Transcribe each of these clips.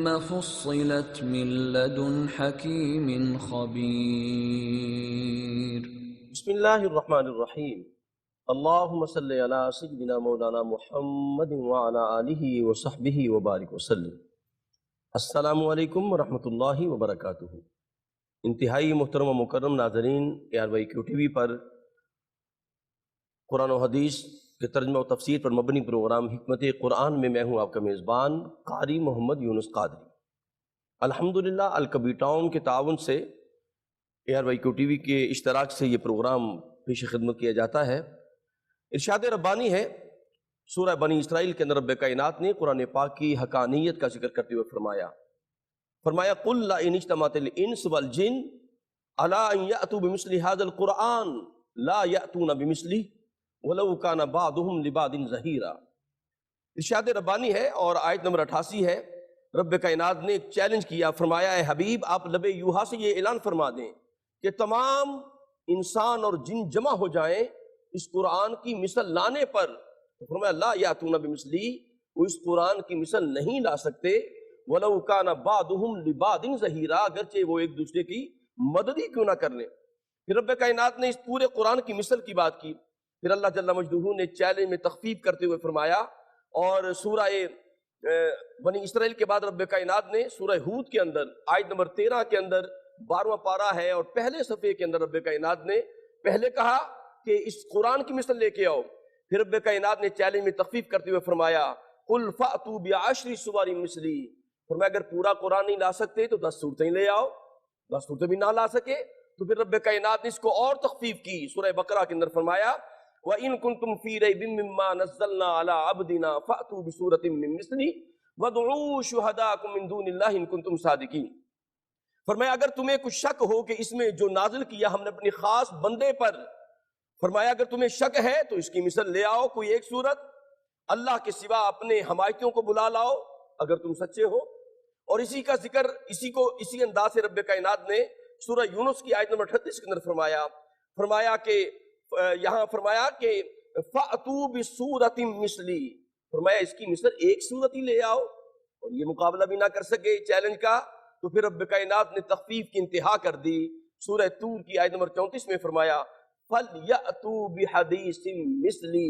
ثم فصلت من لدن حكيم خبير. بسم اللہ الرحمن الرحیم. اللہم صلی علی سیدنا مولانا محمد وعلی آلہ وصحبہ وبارک وسلم. السلام علیکم ورحمۃ اللہ وبرکاتہ. انتہائی محترم و مکرم ناظرین، ARYQ TV پر قرآن و حدیث کے ترجمہ و تفسیر پر مبنی پروگرام حکمت قرآن میں میں ہوں آپ کا میزبان قاری محمد یونس قادری. الحمدللہ الکبی ٹاؤن کے تعاون سے ARYQ TV کے اشتراک سے یہ پروگرام پیش خدمت کیا جاتا ہے. ارشاد ربانی ہے سورہ بنی اسرائیل کے اندر رب کائنات نے قرآن پاک کی حقانیت کا ذکر کرتے ہوئے فرمایا قل لا ان اجتمعت الانس والجن علی ان یأتوا بمثل هذا القرآن لا یأتون بمثلہ ولو کان بعضهم لبعض ظہیرا. ارشاد ربانی ہے اور آیت نمبر 88 ہے. رب کائنات نے ایک چیلنج کیا، فرمایا اے حبیب آپ لب یوحا سے یہ اعلان فرما دیں کہ تمام انسان اور جن جمع ہو جائیں اس قرآن کی مثل لانے پر. فرمایا لا یاتون بمثلی، وہ اس قرآن کی مثل نہیں لا سکتے. ولو کان بعضهم لبعض ظہیرا، اگرچہ وہ ایک دوسرے کی مدد ہی کیوں نہ کر لیں. پھر رب کائنات نے اس پورے قرآن کی مثل کی بات کی. پھر اللہ جل مجدہ نے چیلنج میں تخفیف کرتے ہوئے فرمایا، اور سورہ بنی اسرائیل کے بعد رب کائنات نے سورہ ہود کے اندر آیت نمبر 13 کے اندر 12واں پارہ ہے اور پہلے صفحے کے اندر رب کائنات نے پہلے کہا کہ اس قرآن کی مثل لے کے آؤ. پھر رب کائنات نے چیلنج میں تخفیف کرتے ہوئے فرمایا قل فأتوا بعشر سور مثلی. فرمایا اگر پورا قرآن نہیں لا سکتے تو 10 صورتیں لے آؤ. 10 صورتیں بھی نہ لا سکے تو پھر رب کائنات نے اس کو اور تخفیف کی. سورہ بقرہ کے اندر فرمایا وَإِن كُنتُمْ فِي رَيْبٍ مِّمَّا نَزَّلْنَا عَلَىٰ عَبْدِنَا فَأْتُوا بِسُورَةٍ مِّن مِّثْلِهِ وَادْعُوا شُهَدَاءَكُم مِّن دُونِ اللَّهِ إِن كُنتُمْ صَادِقِينَ. فرمایا اگر تمہیں کچھ شک ہو کہ اس میں جو نازل کیا ہم نے اپنی خاص بندے پر، فرمایا اگر تمہیں شک ہے تو اس کی مثل لے آؤ کوئی ایک صورت. اللہ کے سوا اپنے حمایتیوں کو بلا لاؤ اگر تم سچے ہو. اور اسی کا ذکر اسی انداز سے رب کائنات نے سورہ یونس کی آیت نمبر 38 کے اندر فرمایا کہ یہاں فرمایا کہ فَأْتُوا بِسُورَةٍ مِّثْلِهِ. فرمایا اس کی مثل ایک صورت ہی لے آؤ. اور یہ مقابلہ بھی نہ کر سکے چیلنج کا تو پھر رب کائنات نے تخفیف کی انتہا کر دی. سورہ طور کی آیت نمبر 34 میں فرمایا فَلْيَأْتُوا بِحَدِيثٍ مِّثْلِهِ.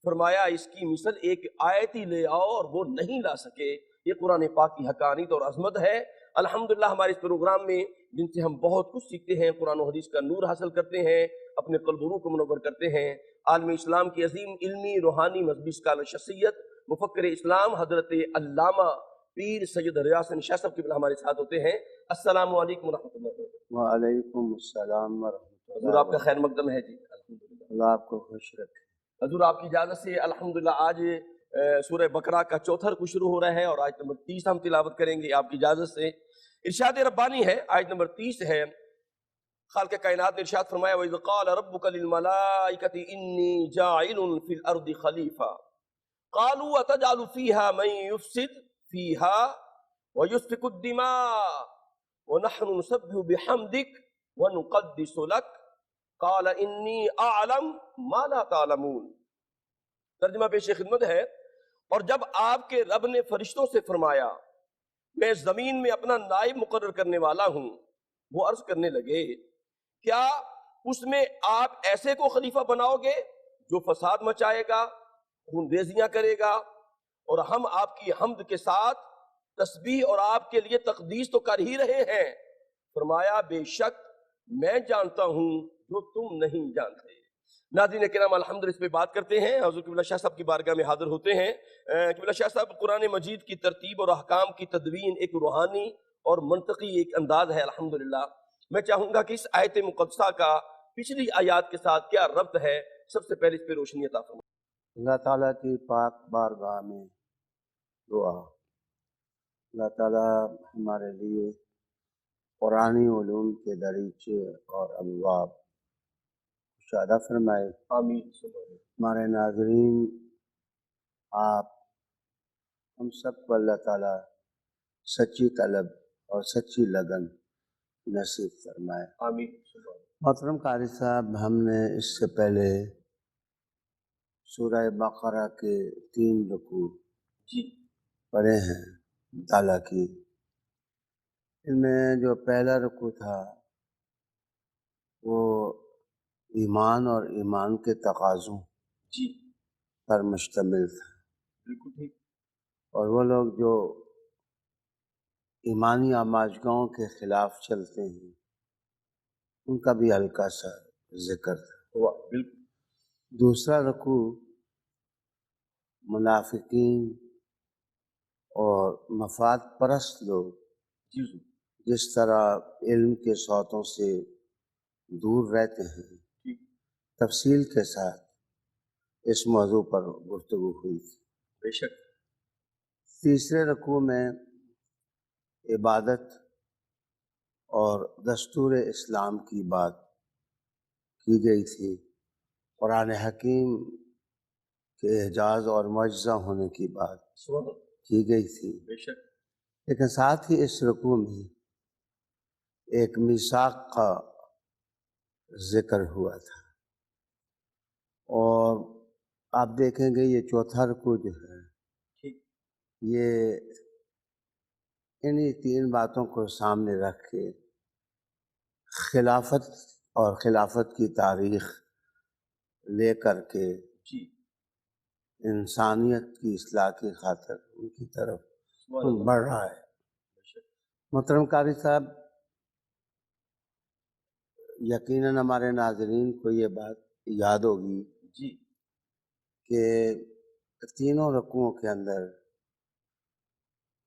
فرمایا اس کی مثل ایک آیت ہی لے آؤ، اور وہ نہیں لا سکے. یہ قرآن پاک کی حقانیت اور عظمت ہے. الحمدللہ ہمارے اس پروگرام میں جن سے ہم بہت کچھ سیکھتے ہیں، قرآن و حدیث کا نور حاصل کرتے ہیں، اپنے قلب و روح کو منور کرتے ہیں. عالم اسلام کی عظیم علمی روحانی مذہبی اسکالر شخصیت مفکر اسلام حضرت علامہ پیر سید ریاض حسن شاہ صاحب قبلہ ہمارے ساتھ ہوتے ہیں. السلام علیکم ورحمۃ اللہ وبرکاتہ. وعلیکم السلام ورحمۃ اللہ. حضور آپ کا خیر مقدم ہے جی. الحمدللہ اللہ آپ کو خوش رکھے. حضور آپ کی اجازت سے الحمدللہ آج سورہ بقرہ کا چوتھا رکوع شروع ہو رہا ہے اور آیت نمبر 30 ہم تلاوت کریں گے آپ کی اجازت سے. ارشاد ربانی ہے آیت نمبر 30 ہے. خالق کائنات نے ارشاد فرمایا وَإِذْ قَالَ رَبُّكَ لِلْمَلَائِكَةِ إِنِّي جَاعِلٌ فِي الْأَرْضِ خَلِيفَةً قَالُوا أَتَجْعَلُ فِيهَا مَن يُفْسِدُ فِيهَا وَيُسْفِكُ الدِّمَاءَ وَنَحْنُ نُسَبِّحُ بِحَمْدِكَ وَنُقَدِّسُ لَكَ قَالَ إِنِّي أَعْلَمُ مَا لَا تَعْلَمُونَ. ترجمہ پیش خدمت ہے اور جب آپ کے رب نے فرشتوں سے فرمایا میں زمین میں اپنا نائب مقرر کرنے والا ہوں، وہ عرض کرنے لگے کیا اس میں آپ ایسے کو خلیفہ بناؤ گے جو فساد مچائے گا، خون ریزیاں کرے گا، اور ہم آپ کی حمد کے ساتھ تسبیح اور آپ کے لیے تقدیس تو کر ہی رہے ہیں. فرمایا بے شک میں جانتا ہوں جو تم نہیں جانتے. ناظرین کرام الحمدللہ اس پہ بات کرتے ہیں. حضور قبلہ شاہ صاحب کی بارگاہ میں حاضر ہوتے ہیں. قبلہ شاہ صاحب قرآن مجید کی ترتیب اور احکام کی تدوین ایک روحانی اور منطقی ایک انداز ہے الحمدللہ. میں چاہوں گا کہ اس آیت مقدسہ کا پچھلی آیات کے ساتھ کیا ربط ہے، سب سے پہلے اس پہ روشنی عطا فرمائیں. اللہ تعالیٰ کی پاک بارگاہ میں دعا. اللہ تعالیٰ ہمارے لیے قرآنی علوم کے دریچے اور ابواب کشادہ فرمائے. آمین. ہمارے ناظرین آپ ہم سب کو اللہ تعالیٰ سچی طلب اور سچی لگن نصیب فرمائے. آمین. محترم قاری صاحب، ہم نے اس سے پہلے سورہ بقرہ کے 3 رکوع جی پڑھے ہیں. مطالعہ کی ان میں جو پہلا رکوع تھا وہ ایمان اور ایمان کے تقاضوں جی پر مشتمل تھا، بالکل ٹھیک. اور وہ لوگ جو ایمانی آماجگاہوں کے خلاف چلتے ہیں ان کا بھی ہلکا سا ذکر تھا. ہوا بالکل. دوسرا رکوع منافقین اور مفاد پرست لوگ جی جی جس طرح علم کے صوتوں سے دور رہتے ہیں، ٹھیک. تفصیل کے ساتھ اس موضوع پر گفتگو ہوئی تھی. بے شک. تیسرے رکوع میں عبادت اور دستور اسلام کی بات کی گئی تھی، قرآن حکیم کے اعجاز اور معجزہ ہونے کی بات سبحان اللہ. کی گئی تھی. بے شک. لیکن ساتھ ہی اس رکوع میں ایک میثاق کا ذکر ہوا تھا، اور آپ دیکھیں گے یہ چوتھا رکوع جو ہے ٹھیک. یہ انہی تین باتوں کو سامنے رکھ کے خلافت اور خلافت کی تاریخ لے کر کے جی انسانیت کی اصلاح کی خاطر ان کی طرف سبحان اللہ. بڑھ رہا ہے. بے شک. محترم قاری صاحب، یقیناً ہمارے ناظرین کو یہ بات یاد ہوگی جی کہ تینوں رکوعوں کے اندر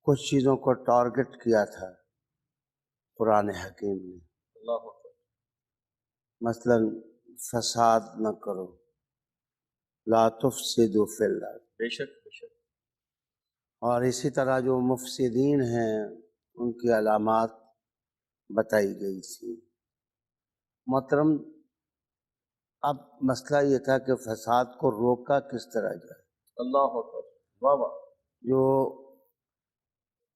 کچھ چیزوں کو ٹارگٹ کیا تھا قرآن حکیم نے. اللہ اکبر. مثلا فساد نہ کرو، لا تفسدوا فی الارض، بے شک. بے شک. اور اسی طرح جو مفسدین ہیں ان کی علامات بتائی گئی تھی. محترم، اب مسئلہ یہ تھا کہ فساد کو روکا کس طرح جائے. اللہ اکبر. واہ واہ. جو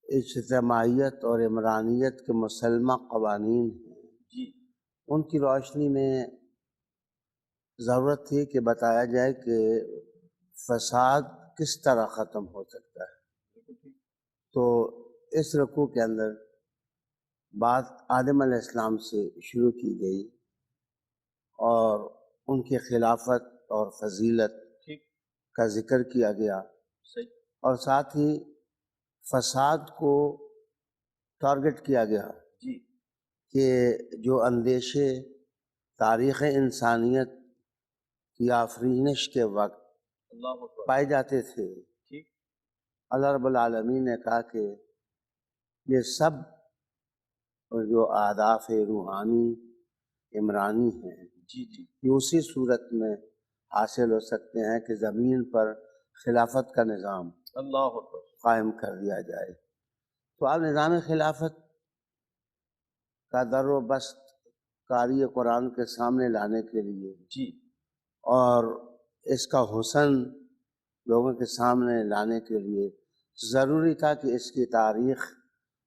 اجتماعیت اور عمرانیت کے مسلمہ قوانین ہیں جی ان کی روشنی میں ضرورت تھی کہ بتایا جائے کہ فساد کس طرح ختم ہو سکتا ہے. بالکل ٹھیک. تو اس رکوع کے اندر بات آدم علیہ السلام سے شروع کی گئی اور ان کی خلافت اور فضیلت ٹھیک. کا ذکر کیا گیا، صحیح. اور ساتھ ہی فساد کو ٹارگٹ کیا گیا جی کہ جو اندیشے تاریخ انسانیت کی آفرینش کے وقت اللہ اکبر. پائے جاتے تھے، ٹھیک. اللہ رب العالمین نے کہا کہ یہ سب جو اہداف روحانی عمرانی ہیں جی جی یہ اسی صورت میں حاصل ہو سکتے ہیں کہ زمین پر خلافت کا نظام اللہ اکبر. قائم کر دیا جائے. تو آپ نظام خلافت کا در و بست قاری قرآن کے سامنے لانے کے لیے جی اور اس کا حسن لوگوں کے سامنے لانے کے لیے ضروری تھا کہ اس کی تاریخ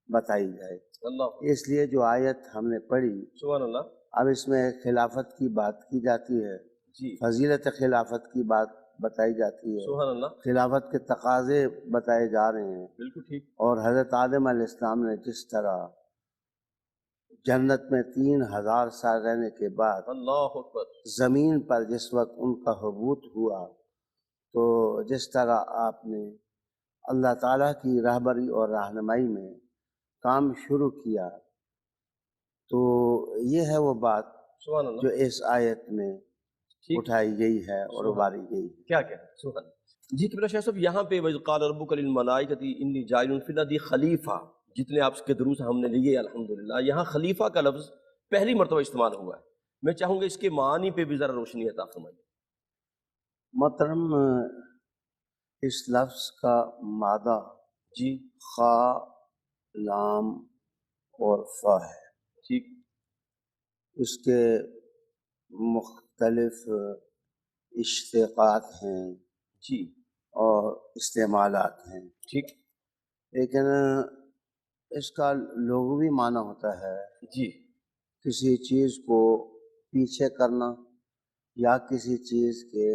بتائی جائے. اللہ اکبر. اس لیے جو آیت ہم نے پڑھی سبحان اللہ. اب اس میں خلافت کی بات کی جاتی ہے، جی فضیلت خلافت کی بات بتائی جاتی ہے، سبحان اللہ. خلافت کے تقاضے بتائے جا رہے ہیں، بالکل ٹھیک. اور حضرت آدم علیہ السلام نے جس طرح جنت میں 3000 سال رہنے کے بعد اللہ اکبر. زمین پر جس وقت ان کا حبوط ہوا تو جس طرح آپ نے اللہ تعالیٰ کی رہبری اور رہنمائی میں کام شروع کیا، تو یہ ہے وہ بات سبحان اللہ. جو اس آیت میں ٹھیک. اٹھائی گئی ہے اور سبحان اباری گئی ہے. کیا کیا ہے. سبحان اللہ. جی قبلہ شاہ صاحب، یہاں پہ وَإِذْ قَالَ رَبُّكَ لِلْمَلَائِكَةِ إِنِّي جَاعِلٌ فِي الْأَرْضِ خلیفہ، جتنے آپ کے دروس ہم نے لیے الحمدللہ، یہاں خلیفہ کا لفظ پہلی مرتبہ استعمال ہوا ہے. میں چاہوں گا اس کے معانی پہ بھی ذرا روشنی عطا فرمائیے. محترم، اس لفظ کا مادہ جی خا، لام اور فا ہے. ٹھیک. اس کے مختلف اشتقاقات ہیں جی اور استعمالات ہیں، ٹھیک. لیکن اس کا لغوی معنی ہوتا ہے جی کسی چیز کو پیچھے کرنا یا کسی چیز کے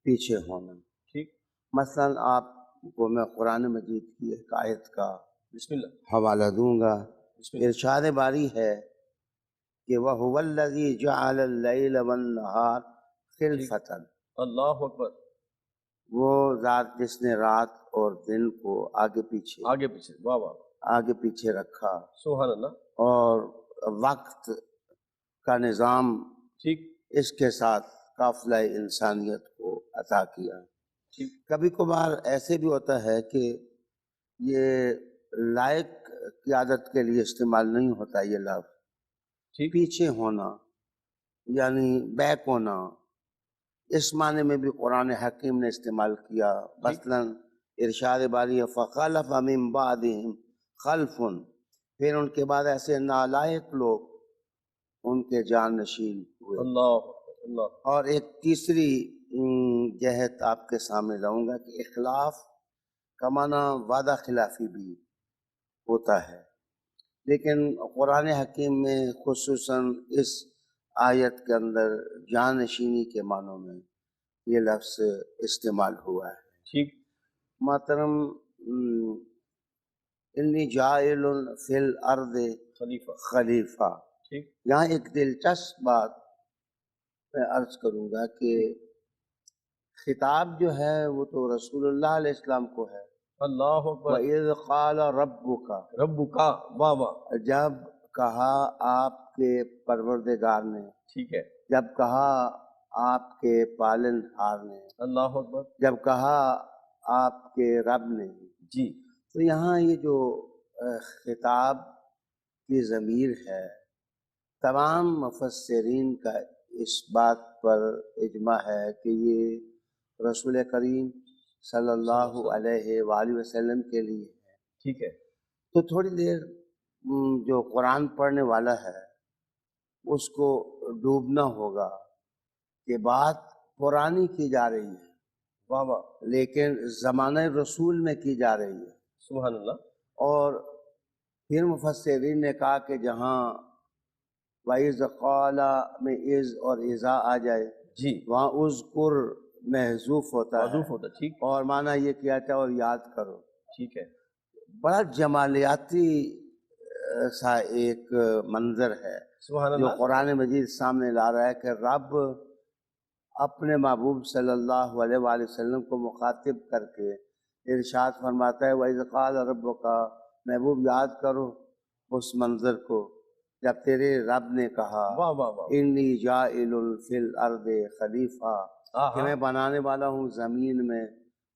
پیچھے ہونا. ٹھیک. مثلا آپ کو میں قرآن مجید کی ایک آیت کا بسم اللہ. حوالہ دوں گا بسم اللہ۔ ارشاد باری ہے کہ وَهُوَ الَّذِي جَعَلَ اللَّيْلَ وَالنَّهَارَ خِلْفَةً، اللہ اکبر، وہ ذات جس نے رات اور دن کو آگے پیچھے آگے پیچھے، واہ واہ، رکھا سبحان اللہ، اور وقت کا نظام ٹھیک اس کے ساتھ قافلہ انسانیت کو عطا کیا۔ ٹھیک، کبھی کبھار ایسے بھی ہوتا ہے کہ یہ لائق قیادت کے لیے استعمال نہیں ہوتا یہ لفظ، ٹھیک، پیچھے ہونا یعنی بیک ہونا، اس معنی میں بھی قرآن حکیم نے استعمال کیا۔ مثلا ارشاد باری ہے فَخَلَفَ مِن بَعْدِهِمْ خَلْفٌ، پھر ان کے بعد ایسے نالائق لوگ ان کے جانشین ہوئے۔ اللہ اکبر، اللہ، اور ایک تیسری جہت آپ کے سامنے لاؤں گا کہ اخلاف کا معنی وعدہ خلافی بھی ہوتا ہے، لیکن قرآن حکیم میں خصوصاً اس آیت کے اندر جانشینی کے معنوں میں یہ لفظ استعمال ہوا ہے۔ ٹھیک، محترم انی جاعل فی الارض خلیفہ، خلیفہ، ٹھیک، یہاں ایک دلچسپ بات میں عرض کروں گا کہ خطاب جو ہے وہ تو رسول اللہ علیہ السلام کو ہے، اللہ اکبر، وَإِذْ قَالَ رَبُّكَ، رب کا، واہ واہ، جب کہا آپ کے پروردگار نے، ٹھیک ہے، جب کہا آپ کے پالن ہار نے، اللہ اکبر، جب کہا آپ کے رب نے۔ جی، تو یہاں یہ جو خطاب کی ضمیر ہے، تمام مفسرین کا اس بات پر اجماع ہے کہ یہ رسول کریم صلی اللہ علیہ وآلہ وسلم کے لیے ہے۔ ٹھیک ہے، تو تھوڑی دیر جو قرآن پڑھنے والا ہے اس کو ڈوبنا ہوگا کہ بات پرانی کی جا رہی ہے واہ واہ، لیکن زمانہ رسول میں کی جا رہی ہے۔ سبحان اللہ، اور پھر مفسرین نے کہا کہ جہاں وَإِذْ قَالَ میں از اور اذا آ جائے جی، وہاں اذکر محذوف ہوتا معذوف ہے ہوتا، ٹھیک، اور معنی یہ کیا جائے اور یاد کرو۔ ٹھیک ہے، بڑا جمالیاتی سا ایک منظر ہے سبحان جو اللہ، قرآن مجید سامنے لا رہا ہے کہ رب اپنے محبوب صلی اللہ علیہ وآلہ وسلم کو مخاطب کر کے ارشاد فرماتا ہے وَإِذْ قَالَ رَبُّكَ، محبوب یاد کرو اس منظر کو جب تیرے رب نے کہا واہ واہ واہ، انی جاعل فی الارض خلیفہ، کہ میں بنانے والا ہوں زمین میں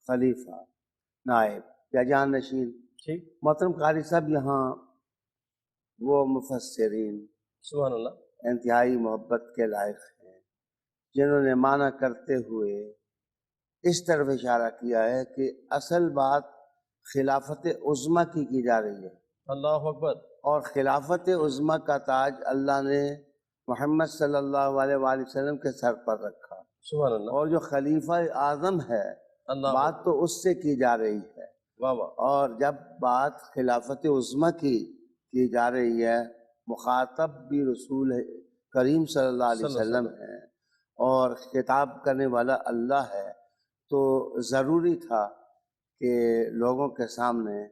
خلیفہ، نائب یا جانشین۔ ٹھیک، محترم قاری صاحب، یہاں وہ مفسرین سبحان اللہ، انتہائی محبت کے لائق ہیں جنہوں نے معنی کرتے ہوئے اس طرف اشارہ کیا ہے کہ اصل بات خلافت عظمیٰ کی جا رہی ہے، اللہ اکبر، اور خلافت عظمیٰ کا تاج اللہ نے محمد صلی اللہ علیہ وآلہ وسلم کے سر پر رکھا، سبحان اللہ، اور جو خلیفہ اعظم ہے اللہ بات تو اس سے کی جا رہی ہے۔ واہ واہ، اور جب بات خلافت عظمیٰ کی جا رہی ہے، مخاطب بھی رسول کریم صلی اللہ علیہ وسلم ہے اور خطاب کرنے والا اللہ ہے، تو ضروری تھا کہ لوگوں کے سامنے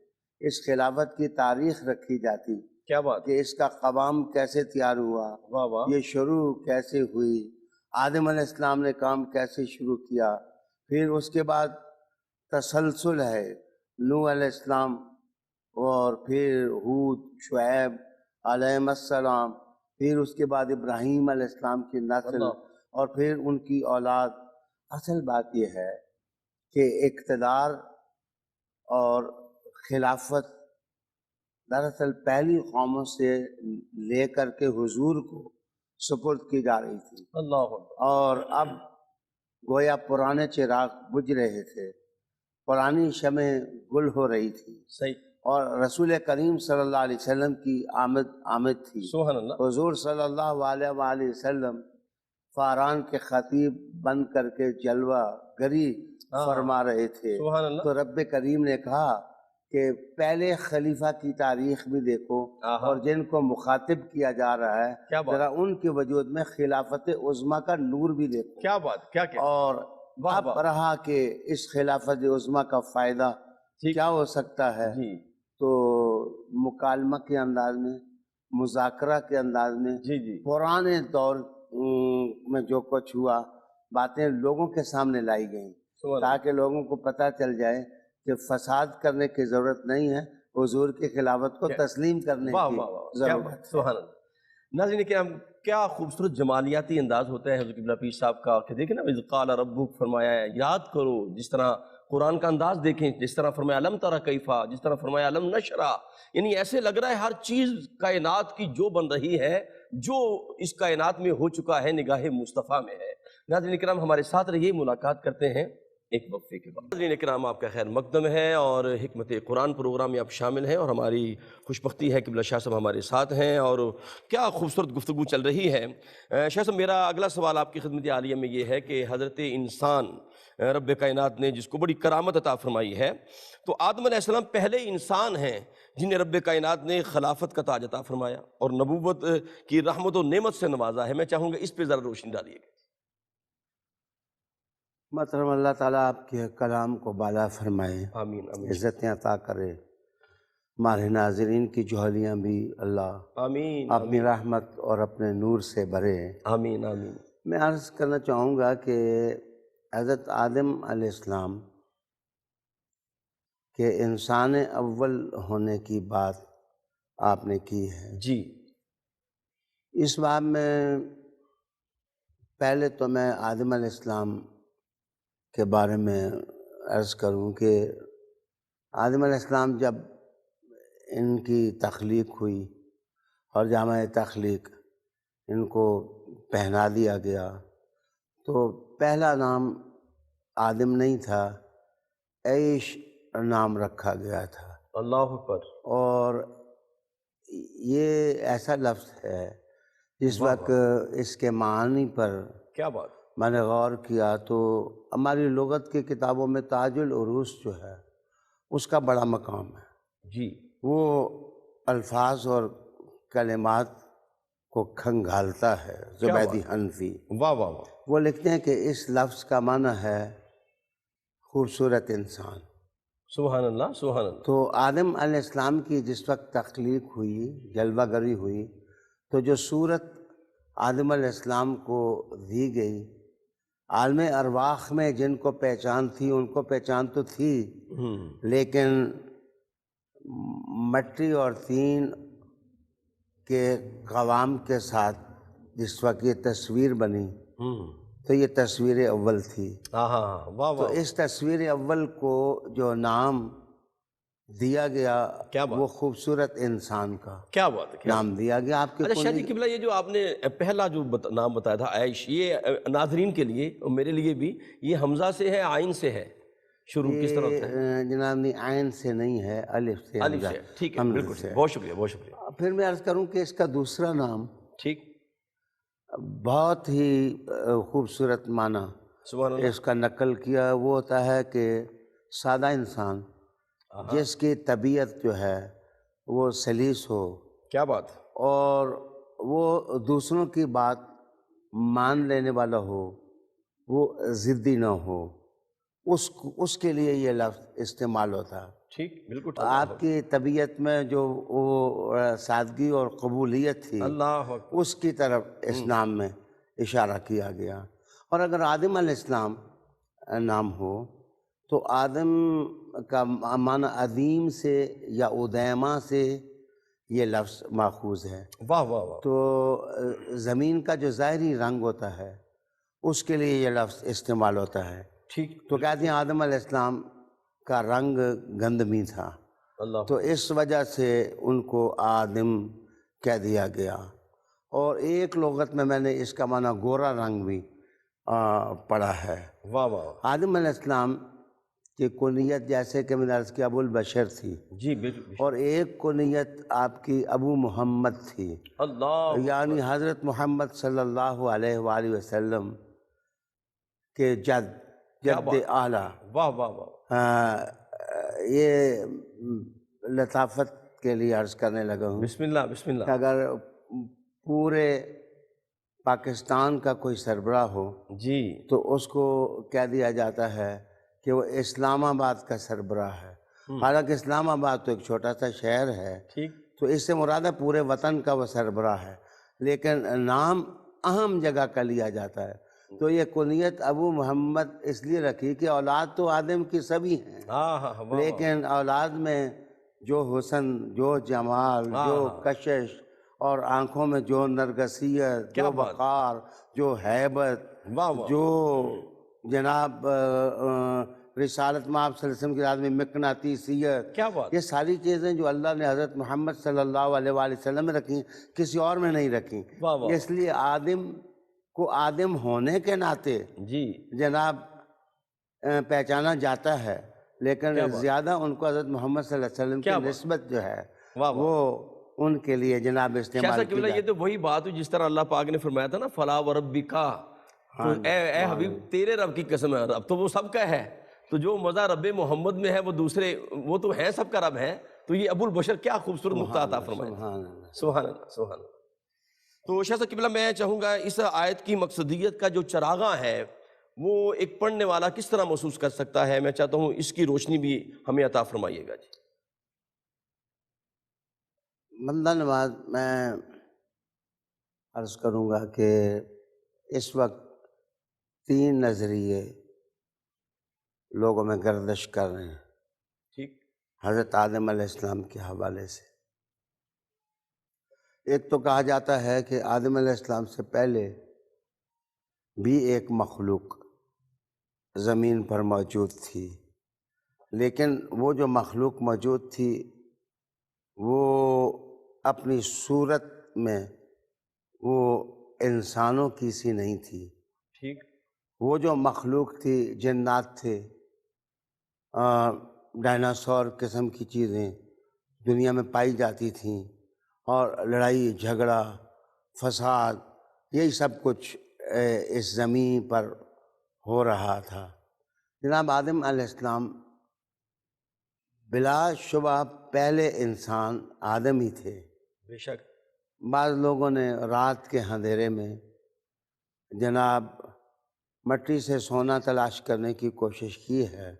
اس خلافت کی تاریخ رکھی جاتی کیا بات، کہ اس کا قوام کیسے تیار ہوا، واہ واہ، یہ شروع کیسے ہوئی، آدم علیہ السلام نے کام کیسے شروع کیا، پھر اس کے بعد تسلسل ہے نوح علیہ السلام اور پھر ہود، شعیب علیہ السلام، پھر اس کے بعد ابراہیم علیہ السلام کی نسل اللہ، اور پھر ان کی اولاد۔ اصل بات یہ ہے کہ اقتدار اور خلافت دراصل پہلی قوموں سے لے کر کے حضور کو سپرد کی جا رہی تھی، اللہ اکبر، اور اب گویا پرانے چراغ بجھ رہے تھے، پرانی شمع گل ہو رہی تھی، صحیح، اور رسول کریم صلی اللہ علیہ وسلم کی آمد تھی۔ سبحان اللہ، حضور صلی اللہ علیہ وآلہ وسلم فاران کے خطیب بن کر کے جلوہ گری فرما رہے تھے، سبحان اللہ، تو رب کریم نے کہا کہ پہلے خلیفہ کی تاریخ بھی دیکھو اور جن کو مخاطب کیا جا رہا ہے کیا بات، ذرا ان کے وجود میں خلافت عظمیٰ کا نور بھی دیکھو، کیا بات، کیا کیا، اور واہ اب واہ، رہا کہ اس خلافت عظمیٰ کا فائدہ ٹھیک، کیا ہو سکتا ہے، جی، تو مکالمہ کے انداز میں، مذاکرہ کے انداز میں، جی جی پرانے دور میں جو کچھ ہوا باتیں لوگوں کے سامنے لائی گئیں سبحان اللہ۔ تاکہ لوگوں کو پتہ چل جائے کہ فساد کرنے کی ضرورت نہیں ہے، حضور کی خلافت کو تسلیم کرنے واہ کی واہ واہ، کیا ضرورت بات، ہے۔ سبحان اللہ۔ ناظرین کرام، کیا خوبصورت جمالیاتی انداز ہوتا ہے حضرت قبلہ پیر صاحب کا کہ دیکھیں نا، اذ قال ربک فرمایا ہے، یاد کرو، جس طرح قرآن کا انداز دیکھیں، جس طرح فرمایا علم ترى کیفا، جس طرح فرمایا علم نشرح، یعنی ایسے لگ رہا ہے ہر چیز کائنات کی جو بن رہی ہے، جو اس کائنات میں ہو چکا ہے نگاہ مصطفیٰ میں ہے۔ ناظرین کرام ہمارے ساتھ رہیے، ملاقات کرتے ہیں ایک وقفے کے بعد۔ ناظرین کرام آپ کا خیر مقدم ہے اور حکمت قرآن پروگرام میں آپ شامل ہیں، اور ہماری خوش بختی ہے کہ قبلہ شاہ صاحب ہمارے ساتھ ہیں اور کیا خوبصورت گفتگو چل رہی ہے۔ شاہ صاحب، میرا اگلا سوال آپ کی خدمت عالیہ میں یہ ہے کہ حضرت انسان رب کائنات نے جس کو بڑی کرامت عطا فرمائی ہے، تو آدم علیہ السلام پہلے انسان ہیں جنہیں رب کائنات نے خلافت کا تاج عطا فرمایا اور نبوت کی رحمت و نعمت سے نوازا ہے۔ میں چاہوں گا اس پہ ذرا روشنی ڈالیے گا۔ محترم، اللہ تعالیٰ آپ کے کلام کو بالا فرمائے، آمین آمین عزتیں عطا کرے، ہمارے ناظرین کی جوہلیاں بھی اللہ آمین اپنی آمین رحمت اور اپنے نور سے بھرے۔ آمین آمین۔ میں عرض کرنا چاہوں گا کہ حضرت آدم علیہ السلام کے انسان اول ہونے کی بات آپ نے کی ہے۔ جی اس باب میں پہلے تو میں آدم علیہ السلام کے بارے میں عرض کروں کہ آدم علیہ السلام جب ان کی تخلیق ہوئی اور جامع تخلیق ان کو پہنا دیا گیا، تو پہلا نام آدم نہیں تھا، عیش نام رکھا گیا تھا۔ اللہ اکبر۔ اور یہ ایسا لفظ ہے جس واہ وقت اس کے معنی پر کیا بات۔ میں نے غور کیا تو ہماری لغت کی کتابوں میں تاج العروس جو ہے اس کا بڑا مقام ہے۔ جی وہ الفاظ اور کلمات کو کھنگالتا ہے۔ کیا زبیدی بات۔ حنفی واہ واہ واہ، وہ لکھتے ہیں کہ اس لفظ کا معنی ہے خوبصورت انسان۔ سبحان اللہ سبحان اللہ۔ تو آدم علیہ السلام کی جس وقت تخلیق ہوئی، جلوہ گری ہوئی، تو جو صورت آدم علیہ السلام کو دی گئی، عالم ارواح میں جن کو پہچان تھی ان کو پہچان تو تھی، لیکن مٹی اور طین کے قوام کے ساتھ جس وقت یہ تصویر بنی تو یہ تصویر اول تھی۔ ہاں ہاں ہاں، واہ تو واہ، اس تصویر اول کو جو نام دیا گیا کیا بات، وہ خوبصورت انسان کا کیا بات ہے، کیا نام دیا گیا۔ آپ کے اچھا شاہ جی قبلہ، یہ جو آپ نے پہلا جو نام بتایا تھا عیش، یہ ناظرین کے لیے اور میرے لیے بھی، یہ حمزہ سے ہے عین سے ہے شروع، کس طرح ہوتا ہے؟ جناب نہیں، عین سے نہیں ہے، الف سے، الف حمزہ، سے، ٹھیک ہے، حمزہ بالکل سے۔ ٹھیک، بہت شکریہ بہت شکریہ۔ پھر میں عرض کروں کہ اس کا دوسرا نام ٹھیک، بہت ہی خوبصورت معنی سبحان اللہ۔ اس کا نقل کیا، وہ ہوتا ہے کہ سادہ انسان جس کی طبیعت جو ہے وہ سلیس ہو کیا بات، اور وہ دوسروں کی بات مان لینے والا ہو، وہ ضدی نہ ہو، اس کے لیے یہ لفظ استعمال ہوتا ہے۔ ٹھیک، بالکل ٹھیک، آپ کی طبیعت میں جو وہ سادگی اور قبولیت تھی اللہ اکبر، اس کی طرف اس نام میں اشارہ کیا گیا۔ اور اگر آدم علیہ السلام نام ہو تو آدم کا معنی عظیم سے یا ادیمہ سے یہ لفظ ماخوذ ہے۔ واہ واہ واہ، تو زمین کا جو ظاہری رنگ ہوتا ہے اس کے لیے یہ لفظ استعمال ہوتا ہے۔ ٹھیک، تو کہتے ہیں آدم علیہ السلام کا رنگ گندمی تھا، اللہ، تو اس وجہ سے ان کو آدم کہہ دیا گیا۔ اور ایک لغت میں نے اس کا معنی گورا رنگ بھی پڑھا ہے۔ واہ واہ، آدم علیہ السلام کی کنیت جیسے کہ میں نے عرض کیا ابو البشر تھی، جی بالکل، اور ایک کنیت آپ کی ابو محمد تھی، اللہ، یعنی حضرت محمد صلی اللہ علیہ وآلہ وسلم کے جد اعلیٰ۔ واہ واہ واہ، یہ لطافت کے لیے عرض کرنے لگا ہوں بسم اللہ بسم کہ اللہ، اگر پورے پاکستان کا کوئی سربراہ ہو جی، تو اس کو کہہ دیا جاتا ہے کہ وہ اسلام آباد کا سربراہ ہے، حالانکہ اسلام آباد تو ایک چھوٹا سا شہر ہے، ٹھیک، تو اس سے مراد ہے پورے وطن کا وہ سربراہ ہے، لیکن نام اہم جگہ کا لیا جاتا ہے۔ تو یہ کنیت ابو محمد اس لیے رکھی کہ اولاد تو آدم کی سبھی ہیں، ہاں ہاں ہاں، واہ، لیکن اولاد میں جو حسن، جو جمال، جو کشش، اور آنکھوں میں جو نرگسیت، کیا جو بات، وقار، جو ہیبت، واہ واہ، جو جناب رسالت میں آپ صلی اللہ علیہ وسلم کی رات میں مقناطیسیت، کیا بات، یہ ساری چیزیں جو اللہ نے حضرت محمد صلی اللہ علیہ وآلہ وسلم میں رکھی، کسی اور میں نہیں رکھی۔ واہ واہ، اس لیے آدم کو آدم ہونے کے ناطے جی، جناب پہچانا جاتا ہے، لیکن کیا بات، زیادہ ان کو حضرت محمد صلی اللہ علیہ وسلم کیا کی بات، نسبت جو ہے واہ واہ۔ وہ ان کے لیے جناب شاہ استعمال صاحب کی قبلہ، یہ جاتی تو وہی بات ہوئی جس طرح اللہ پاک نے فرمایا تھا نا، فلا وربکا، تو ہاں اے حبیب تیرے رب کی قسم ہے، رب تو وہ سب کا ہے، تو جو مزہ رب محمد میں ہے وہ دوسرے، وہ تو ہے سب کا رب ہے، تو یہ ابو البشر کیا خوبصورت نقطہ عطا فرمایا، سبحان اللہ۔ سبحان اللہ، سبحان اللہ۔ تو شاہ صاحب قبلہ، میں چاہوں گا اس آیت کی مقصدیت کا جو چراغاں ہے وہ ایک پڑھنے والا کس طرح محسوس کر سکتا ہے، میں چاہتا ہوں اس کی روشنی بھی ہمیں عطا فرمائیے گا جی۔ بندہ نواز، میں عرض کروں گا کہ اس وقت 3 نظریے لوگوں میں گردش کر رہے ہیں ٹھیک، حضرت آدم علیہ السلام کے حوالے سے۔ ایک تو کہا جاتا ہے کہ آدم علیہ السلام سے پہلے بھی ایک مخلوق زمین پر موجود تھی، لیکن وہ جو مخلوق موجود تھی وہ اپنی صورت میں وہ انسانوں کی سی نہیں تھی۔ ٹھیک، وہ جو مخلوق تھی جنات تھے، ڈائناسور قسم کی چیزیں دنیا میں پائی جاتی تھیں، اور لڑائی جھگڑا فساد یہی سب کچھ اس زمین پر ہو رہا تھا۔ جناب آدم علیہ السلام بلا شبہ پہلے انسان آدم ہی تھے۔ بے شک، بعض لوگوں نے رات کے اندھیرے میں جناب مٹی سے سونا تلاش کرنے کی کوشش کی ہے،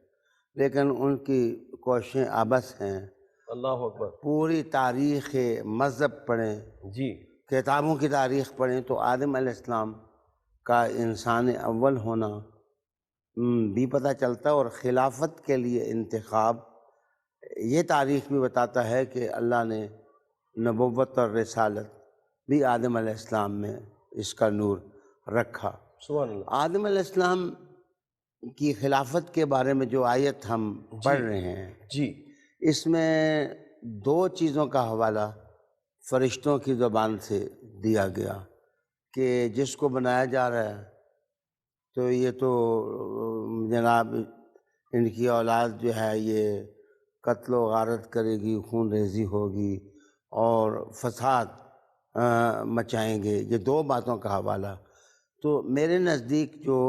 لیکن ان کی کوششیں عبث ہیں۔ اللہ اکبر، پوری تاریخ مذہب پڑھیں، جی، کتابوں کی تاریخ پڑھیں تو آدم علیہ السلام کا انسان اول ہونا بھی پتہ چلتا ہے، اور خلافت کے لیے انتخاب یہ تاریخ بھی بتاتا ہے کہ اللہ نے نبوت اور رسالت بھی آدم علیہ السلام میں اس کا نور رکھا۔ سبحان اللہ، آدم علیہ السلام کی خلافت کے بارے میں جو آیت ہم پڑھ رہے ہیں، جی، اس میں 2 چیزوں کا حوالہ فرشتوں کی زبان سے دیا گیا کہ جس کو بنایا جا رہا ہے تو یہ تو جناب ان کی اولاد جو ہے یہ قتل و غارت کرے گی، خون ریزی ہوگی اور فساد مچائیں گے، یہ 2 باتوں کا حوالہ۔ تو میرے نزدیک جو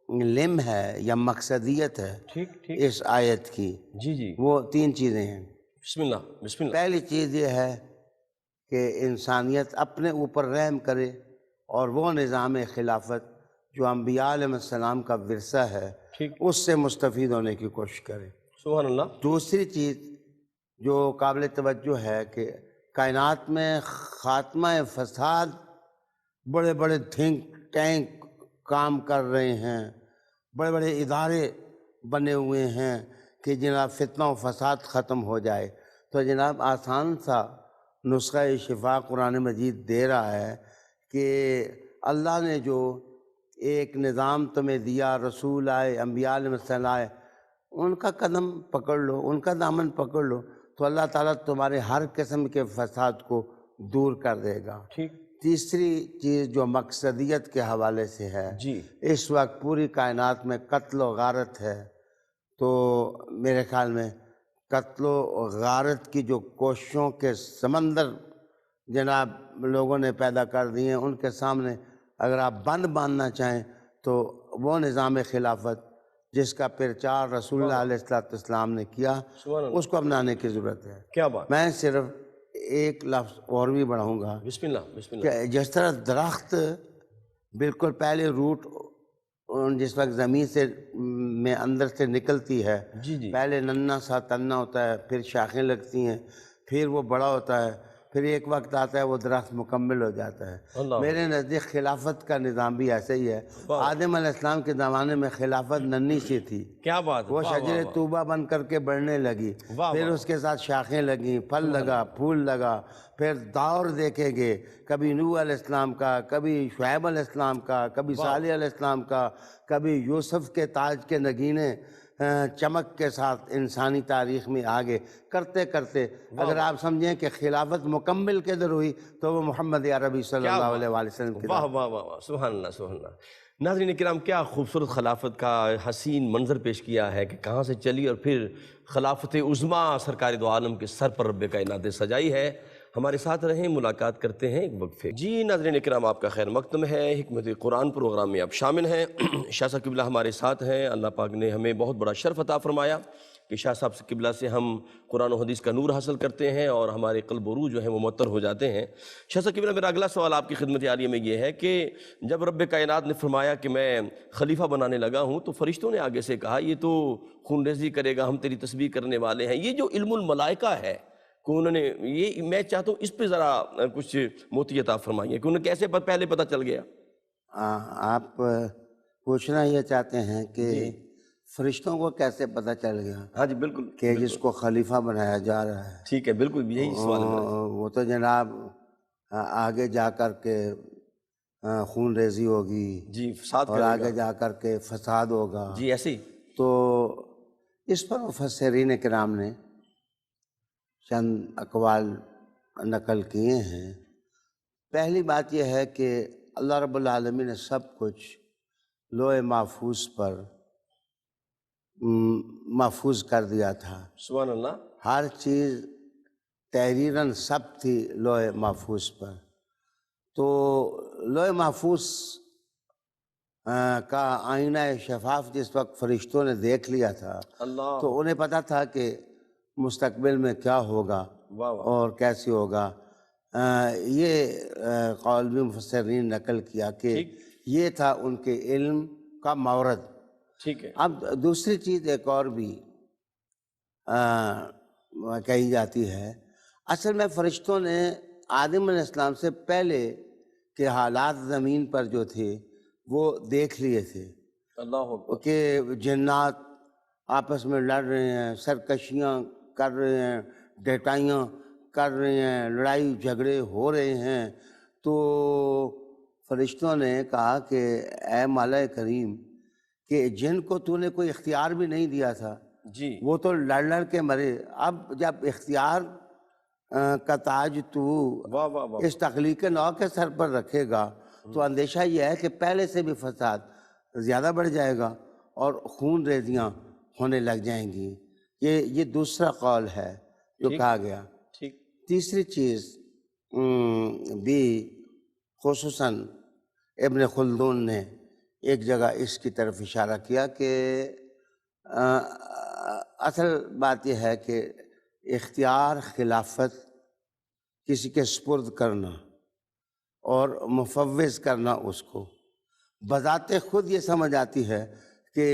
لم ہے یا مقصدیت ہے ٹھیک، ٹھیک، اس آیت کی، جی جی، وہ 3 چیزیں ہیں۔ بسم اللہ، بسم اللہ، پہلی چیز یہ ہے کہ انسانیت اپنے اوپر رحم کرے اور وہ نظام خلافت جو انبیاء علیہ السلام کا ورثہ ہے ٹھیک، اس سے مستفید ہونے کی کوشش کرے۔ سبحان اللہ، دوسری چیز جو قابل توجہ ہے کہ کائنات میں خاتمہ فساد، بڑے بڑے تھنک ٹینک کام کر رہے ہیں، بڑے بڑے ادارے بنے ہوئے ہیں کہ جناب فتنہ و فساد ختم ہو جائے۔ تو جناب آسان سا نسخہ شفا قرآن مجید دے رہا ہے کہ اللہ نے جو ایک نظام تمہیں دیا، رسول آئے، انبیاء علیہ السلام آئے، ان کا قدم پکڑ لو، ان کا دامن پکڑ لو، تو اللہ تعالیٰ تمہارے ہر قسم کے فساد کو دور کر دے گا۔ ٹھیک، تیسری چیز جو مقصدیت کے حوالے سے ہے، جی، اس وقت پوری کائنات میں قتل و غارت ہے، تو میرے خیال میں قتل و غارت کی جو کوششوں کے سمندر جناب لوگوں نے پیدا کر دیے ہیں، ان کے سامنے اگر آپ بند باندھنا چاہیں تو وہ نظام خلافت جس کا پرچار رسول اللہ علیہ السلام نے کیا، سبحان اللہ، اس کو اپنانے کی ضرورت ہے۔ کیا بات، میں صرف ایک لفظ اور بھی بڑھاؤں گا بسم اللہ، بسم اللہ، کہ جس طرح درخت بالکل پہلے روٹ جس وقت زمین سے میں اندر سے نکلتی ہے، جی جی پہلے ننھا سا تننا ہوتا ہے، پھر شاخیں لگتی ہیں، پھر وہ بڑا ہوتا ہے، پھر ایک وقت آتا ہے وہ درخت مکمل ہو جاتا ہے۔ اللہ میرے نزدیک خلافت کا نظام بھی ایسے ہی ہے۔ واہ آدم علیہ السلام کے زمانے میں خلافت ننھی سی تھی، کیا بات ہے، وہ واہ شجر واہ طوبہ بن کر کے بڑھنے لگی، واہ پھر واہ اس کے ساتھ شاخیں لگیں، پھل لگا، پھول لگا، پھر دور دیکھیں گے، کبھی نوح علیہ السلام کا، کبھی شعیب علیہ السلام کا، کبھی صالح علیہ السلام کا، کبھی یوسف کے تاج کے نگینے چمک کے ساتھ انسانی تاریخ میں آگے کرتے کرتے اگر آپ سمجھیں کہ خلافت مکمل کدھر ہوئی تو وہ محمد عربی صلی اللہ علیہ وآلہ وسلم کے واہ واہ واہ واہ، سبحان اللہ سبحان اللہ۔ ناظرین کرام، کیا خوبصورت خلافت کا حسین منظر پیش کیا ہے کہ کہاں سے چلی اور پھر خلافت عظمیٰ سرکار دو عالم کے سر پر رب کائنات سجائی ہے۔ ہمارے ساتھ رہیں، ملاقات کرتے ہیں ایک وقفے۔ جی ناظرین کرام، آپ کا خیر مقدم ہے، حکمت قرآن پروگرام میں آپ شامل ہیں۔ شاہ صاحب قبلہ ہمارے ساتھ ہیں۔ اللہ پاک نے ہمیں بہت بڑا شرف عطا فرمایا کہ شاہ صاحب قبلہ سے ہم قرآن و حدیث کا نور حاصل کرتے ہیں اور ہمارے قلب و روح جو ہیں وہ معطر ہو جاتے ہیں۔ شاہ صاحب قبلہ، میرا اگلا سوال آپ کی خدمت عالیہ میں یہ ہے کہ جب رب کائنات نے فرمایا کہ میں خلیفہ بنانے لگا ہوں تو فرشتوں نے آگے سے کہا یہ تو خون ریزی کرے گا، ہم تیری تسبیح کرنے والے ہیں۔ یہ جو علم الملائکہ ہے کہ انہوں نے یہ، میں چاہتا ہوں اس پہ ذرا کچھ موتی عطا فرمائیے کہ انہیں کیسے پہلے پتہ چل گیا؟ آپ پوچھنا یہ چاہتے ہیں کہ فرشتوں کو کیسے پتہ چل گیا ہاں جی بالکل، کہ جس کو خلیفہ بنایا جا رہا ہے؟ ٹھیک ہے، بالکل یہی سوال ہے میرا۔ وہ تو جناب آگے جا کر کے خون ریزی ہوگی جی، فساد اور کرے آگے گا، جا کر کے فساد ہوگا۔ جی ایسے ہی۔ تو اس پر مفسرین کرام نے چند اقوال نقل کیے ہیں۔ پہلی بات یہ ہے کہ اللہ رب العالمین نے سب کچھ لوح محفوظ پر محفوظ کر دیا تھا۔ سبحان اللہ۔ ہر چیز تحریراً سب تھی لوح محفوظ پر۔ تو لوح محفوظ کا آئینہ شفاف جس وقت فرشتوں نے دیکھ لیا تھا اللہ، تو انہیں پتہ تھا کہ مستقبل میں کیا ہوگا واہ واہ، اور کیسے ہوگا۔ یہ قول بھی مفسرین نقل کیا کہ یہ تھا ان کے علم کا مورد۔ ٹھیک ہے۔ اب دوسری چیز ایک اور بھی کہی جاتی ہے، اصل میں فرشتوں نے آدم علیہ السلام سے پہلے کے حالات زمین پر جو تھے وہ دیکھ لیے تھے اللہ اکبر، کہ جنات آپس میں لڑ رہے ہیں، سرکشیاں کر رہے ہیں، ڈٹائیاں کر رہے ہیں، لڑائی جھگڑے ہو رہے ہیں۔ تو فرشتوں نے کہا کہ اے مولا کریم کہ جن کو تو نے کوئی اختیار بھی نہیں دیا تھا جی وہ تو لڑ لڑ کے مرے، اب جب اختیار کا تاج تو واہ واہ واہ، اس تخلیق نو کے سر پر رکھے گا تو اندیشہ یہ ہے کہ پہلے سے بھی فساد زیادہ بڑھ جائے گا اور خون ریزیاں ہونے لگ جائیں گی۔ یہ دوسرا قول ہے جو کہا گیا۔ ٹھیک، تیسری چیز بھی خصوصاً ابن خلدون نے ایک جگہ اس کی طرف اشارہ کیا کہ اصل بات یہ ہے کہ اختیار خلافت کسی کے سپرد کرنا اور مفوض کرنا اس کو بذات خود یہ سمجھ آتی ہے کہ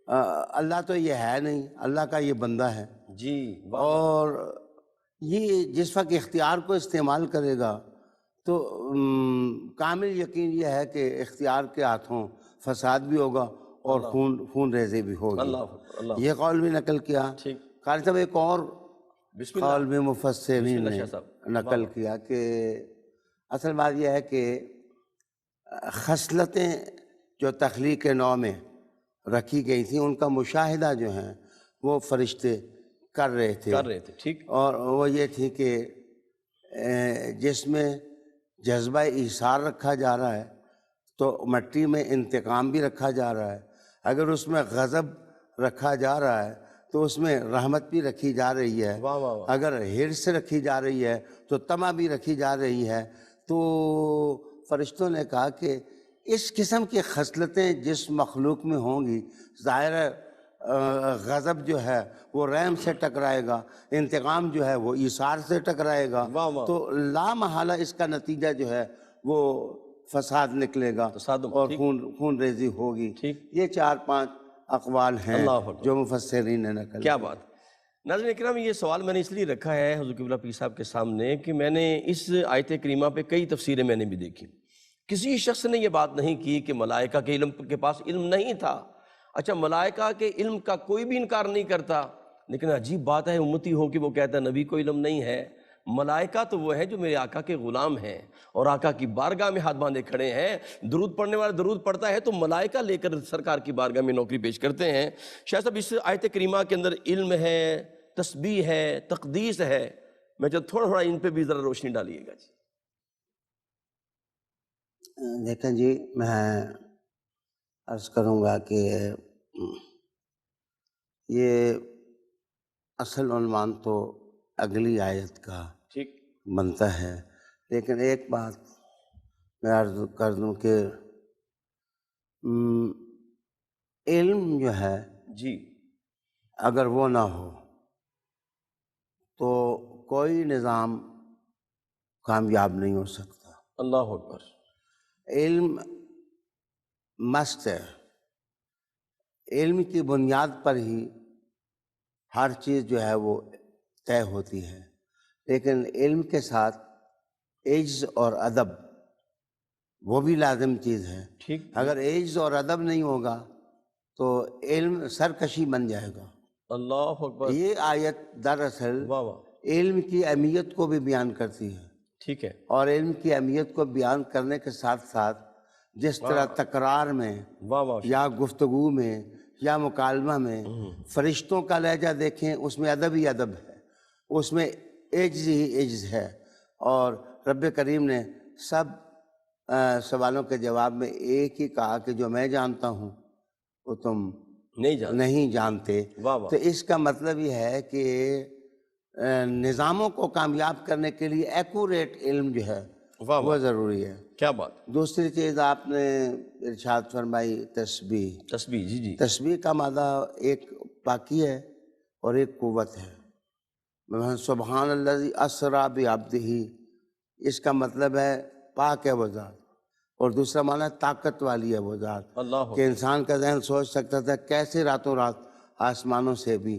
اللہ تو یہ ہے نہیں، اللہ کا یہ بندہ ہے۔ جی اور یہ جس وقت اختیار کو استعمال کرے گا تو کامل یقین یہ ہے کہ اختیار کے ہاتھوں فساد بھی ہوگا اور خون ریزی بھی ہوگی۔ اللہ اللہ، یہ قول بھی نقل کیا۔ ٹھیک، قاری صاحب ایک اور بسم قول اللہ، بھی مفسرین نے شاہ صاحب، نقل کیا کہ اصل بات یہ ہے کہ خصلتیں جو تخلیق نو میں رکھی گئی تھیں ان کا مشاہدہ جو ہیں وہ فرشتے کر رہے تھے، ٹھیک، اور وہ یہ تھی کہ جس میں جذبہ ایثار رکھا جا رہا ہے تو مٹی میں انتقام بھی رکھا جا رہا ہے، اگر اس میں غضب رکھا جا رہا ہے تو اس میں رحمت بھی رکھی جا رہی ہے، واہ واہ واہ، اگر حرص رکھی جا رہی ہے تو طمع بھی رکھی جا رہی ہے۔ تو فرشتوں نے کہا کہ اس قسم کی خصلتیں جس مخلوق میں ہوں گی، ظاہر ہے غضب جو ہے وہ رحم سے ٹکرائے گا، انتقام جو ہے وہ ایثار سے ٹکرائے گا، واہ واہ، تو لا محالہ اس کا نتیجہ جو ہے وہ فساد نکلے گا تصادم، اور ٹھیک خون ریزی ہوگی۔ ٹھیک، یہ 4-5 اقوال ہیں اللہ اکبر، جو مفسرین نے نقل کیا کیے۔ بات۔ ناظرین اکرام، یہ سوال میں نے اس لیے رکھا ہے حضور قبلہ پیر صاحب کے سامنے کہ میں نے اس آیت کریمہ پہ کئی تفسیریں میں نے بھی دیکھی۔ کسی شخص نے یہ بات نہیں کی کہ ملائکہ کے علم کے پاس علم نہیں تھا۔ اچھا، ملائکہ کے علم کا کوئی بھی انکار نہیں کرتا، لیکن عجیب بات ہے امتی ہو کہ وہ کہتا ہے نبی کو علم نہیں ہے۔ ملائکہ تو وہ ہے جو میرے آقا کے غلام ہیں اور آقا کی بارگاہ میں ہاتھ باندھے کھڑے ہیں۔ درود پڑھنے والا درود پڑھتا ہے تو ملائکہ لے کر سرکار کی بارگاہ میں نوکری پیش کرتے ہیں۔ شاہ صاحب، اس آیت کریمہ کے اندر علم ہے، تسبیح ہے، تقدیس ہے، میں جو تھوڑا تھوڑا ان پہ بھی ذرا روشنی ڈالیے گا جی۔ دیکھیں جی، میں عرض کروں گا کہ یہ اصل عنوان تو اگلی آیت کا ٹھیک، بنتا ہے، لیکن ایک بات میں عرض کر دوں کہ علم جو ہے جی، اگر وہ نہ ہو تو کوئی نظام کامیاب نہیں ہو سکتا۔ اللہ اکبر، علم مست ہے، علم کی بنیاد پر ہی ہر چیز جو ہے وہ طے ہوتی ہے، لیکن علم کے ساتھ عجز اور ادب وہ بھی لازم چیز ہے۔ ٹھیک، اگر عجز اور ادب نہیں ہوگا تو علم سرکشی بن جائے گا۔ اللہ اکبر، یہ آیت دراصل واہ واہ، علم کی اہمیت کو بھی بیان کرتی ہے، ٹھیک ہے، اور علم کی اہمیت کو بیان کرنے کے ساتھ ساتھ جس طرح تکرار میں واہ واہ، یا گفتگو میں یا مکالمہ میں فرشتوں کا لہجہ دیکھیں، اس میں ادب ہی ادب ہے، اس میں عجز ہی عجز ہے، اور رب کریم نے سب سوالوں کے جواب میں ایک ہی کہا کہ جو میں جانتا ہوں وہ تم نہیں جانتے، نہیں جانتے۔ واہ واہ، تو اس کا مطلب یہ ہے کہ نظاموں کو کامیاب کرنے کے لیے ایکوریٹ علم جو ہے واہ وہ واہ، ضروری ہے۔ کیا بات، دوسری چیز آپ نے ارشاد فرمائی تسبیح۔ تسبیح، جی جی، تسبیح کا مادہ ایک پاکی ہے اور ایک قوت ہے۔ سبحان الذی اسریٰ بعبدہ، اس کا مطلب ہے پاک ہے وہ ذات، اور دوسرا معنی ہے طاقت والی ہے وہ ذات، اللہ کہ انسان کا ذہن سوچ سکتا تھا کیسے راتوں رات آسمانوں سے بھی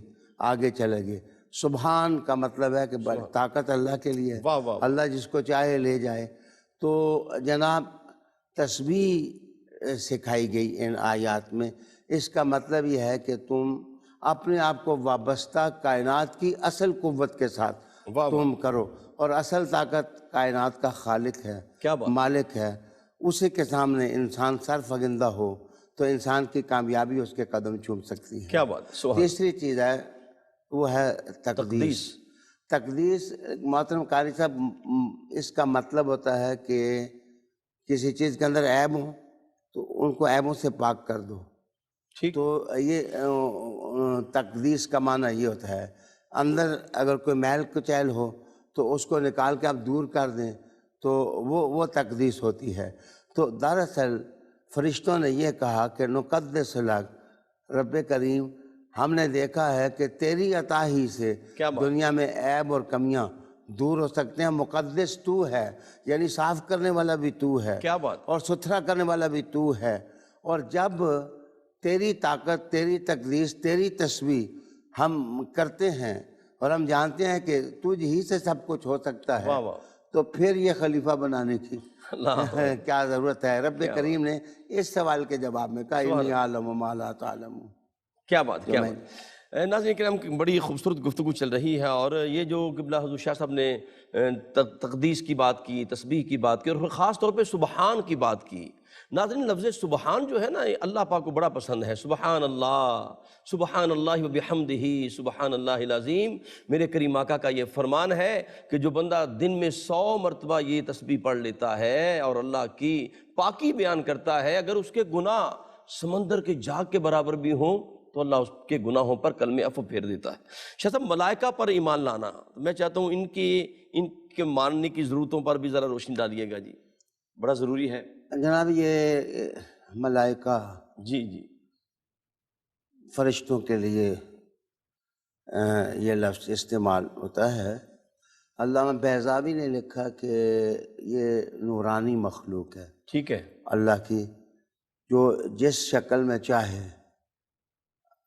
آگے چلے گئے۔ سبحان کا مطلب ہے کہ طاقت اللہ کے لیے ہے، واہ واہ، اللہ جس کو چاہے لے جائے۔ تو جناب تسبیح سکھائی گئی ان آیات میں، اس کا مطلب یہ ہے کہ تم اپنے آپ کو وابستہ کائنات کی اصل قوت کے ساتھ واہ واہ، تم کرو، اور اصل طاقت کائنات کا خالق ہے، کیا بات، مالک ہے، اسی کے سامنے انسان سر فگندہ ہو تو انسان کی کامیابی اس کے قدم چوم سکتی ہے۔ کیا بات، سبحان، تیسری چیز ہے وہ ہے تقدیس۔ تقدیس محترم قاری صاحب، اس کا مطلب ہوتا ہے کہ کسی چیز کے اندر عیب ہو تو ان کو عیبوں سے پاک کر دو، ٹھیک، تو یہ تقدیس کا معنی یہ ہوتا ہے۔ اندر اگر کوئی میل کچیل ہو تو اس کو نکال کے آپ دور کر دیں تو وہ تقدیس ہوتی ہے۔ تو دراصل فرشتوں نے یہ کہا کہ نقدس لک، رب کریم ہم نے دیکھا ہے کہ تیری عطا ہی سے کیا بات، دنیا میں عیب اور کمیاں دور ہو سکتے ہیں۔ مقدس تو ہے، یعنی صاف کرنے والا بھی تو ہے، کیا بات، اور ستھرا کرنے والا بھی تو ہے۔ اور جب تیری طاقت، تیری تقدیس، تیری تسبیح ہم کرتے ہیں اور ہم جانتے ہیں کہ تجھ ہی سے سب کچھ ہو سکتا ہے، واہ واہ، تو پھر یہ خلیفہ بنانے کی اللہ کیا ضرورت ہے؟ رب کیا کریم نے اس سوال کے جواب میں کہا سبحان انی اعلم ما لا تعلمون۔ کیا بات، جو کیا میں بات۔ ناظرین کرام، بڑی خوبصورت گفتگو چل رہی ہے، اور یہ جو قبلہ حضور شاہ صاحب نے تقدیس کی بات کی، تسبیح کی بات کی، اور خاص طور پہ سبحان کی بات کی۔ ناظرین، لفظ سبحان جو ہے نا، یہ اللہ پاک کو بڑا پسند ہے۔ سبحان اللہ وبحمدہ، سبحان اللہ العظیم۔ میرے کریم آقا کا یہ فرمان ہے کہ جو بندہ دن میں 100 مرتبہ یہ تسبیح پڑھ لیتا ہے اور اللہ کی پاکی بیان کرتا ہے، اگر اس کے گناہ سمندر کے جاگ کے برابر بھی ہوں تو اللہ اس کے گناہوں پر کلمہ عفو پھیر دیتا ہے۔ شاہ صاحب، ملائکہ پر ایمان لانا، میں چاہتا ہوں ان کے ماننے کی ضرورتوں پر بھی ذرا روشنی ڈالیے گا جی، بڑا ضروری ہے۔ جناب یہ ملائکہ جی جی، فرشتوں کے لیے یہ لفظ استعمال ہوتا ہے۔ علامہ بیضاوی نے لکھا کہ یہ نورانی مخلوق ہے، ٹھیک ہے، اللہ کی، جو جس شکل میں چاہے